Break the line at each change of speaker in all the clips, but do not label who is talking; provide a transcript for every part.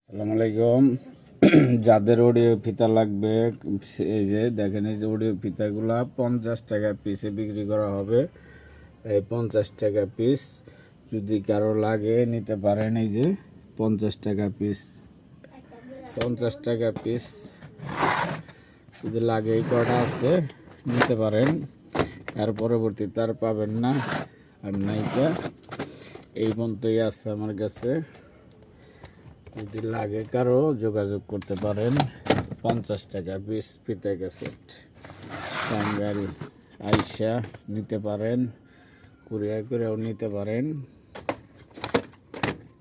আসসালামু আলাইকুম। যাদের অডিও ফিতা লাগবে, এই যে দেখেন, এই যে অডিও ফিতাগুলা 50 টাকা পিসে বিক্রি করা হবে। এই 50 টাকা পিস, যদি কারো লাগে নিতে পারেন। এই যে 50 টাকা পিস, 50 টাকা পিস যদি লাগে, এই কটা আছে নিতে পারেন। আর পরবর্তীতে আর পাবেন না, আর নাইকা এই পর্যন্তই আছে আমার কাছে। যদি লাগে কারো যোগাযোগ করতে পারেন। 50 টাকা পিস ফিতা ক্যাসেট, টাঙ্গাইল আইসা নিতে পারেন, কুরিয়ার করেও নিতে পারেন।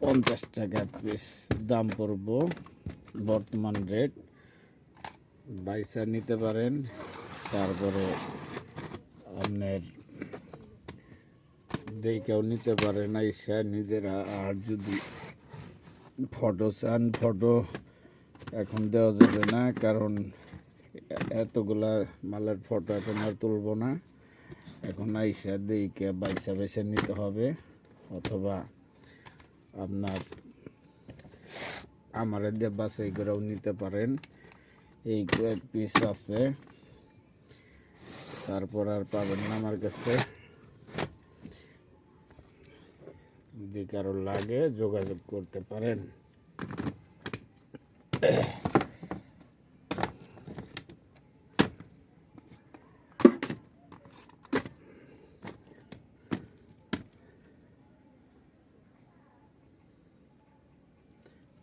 50 টাকা পিস দাম পড়ব, বর্তমান রেট। বাইসা নিতে পারেন। তারপরে আপনার দেখেও নিতে পারেন আইসা নিজেরা। আর যদি ফটো চান, ফটো এখন দেওয়া যাবে না, কারণ এতগুলা মালের ফটো এখন আর তুলব না। এখন আইসা দেখে বাইসা বেছে নিতে হবে, অথবা আপনার আমার দিয়ে বাছাই করেও নিতে পারেন। এই কয়েক পিস আছে, তারপর আর পাবেন না আমার কাছে। যদি কারো লাগে যোগাযোগ করতে পারেন।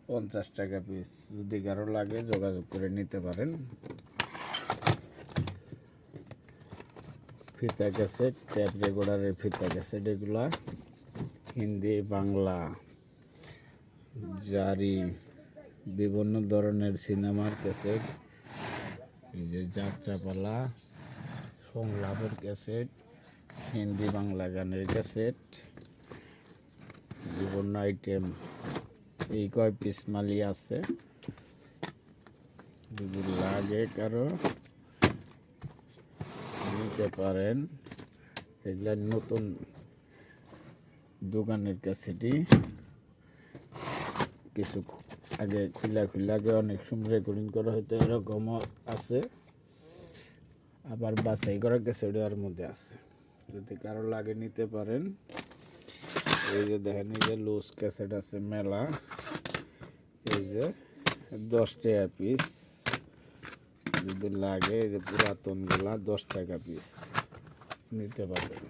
পঞ্চাশ টাকা পিস, যদি কারো লাগে যোগাযোগ করে নিতে পারেন। ফিতা ক্যাসেট, ট্যাপ রেকর্ডারের ফিতা ক্যাসেট, এগুলা হিন্দি, বাংলা, জারি, বিভিন্ন ধরনের সিনেমার ক্যাসেট, এই যে যাত্রাপালা, সংলাপের ক্যাসেট, হিন্দি বাংলা গানের ক্যাসেট, বিভিন্ন আইটেম। এই কয় পিস মালি আছে, যদি লাগে কারো নিতে পারেন। এগুলা নতুন দোকানের ক্যাসেটই, কিছু আগে আগে অনেক সময় রেকর্ডিং করা হয়তো, এরকমও আছে। আবার বাছাই করা ক্যাসেটও এর মধ্যে আছে, যদি কারো লাগে নিতে পারেন। এই যে দেখেন, এই যে লুজ ক্যাসেট আছে মেলা, এই যে 10 টাকা পিস। যদি লাগে, এই যে পুরাতনগুলা 10 টাকা পিস নিতে পারবেন।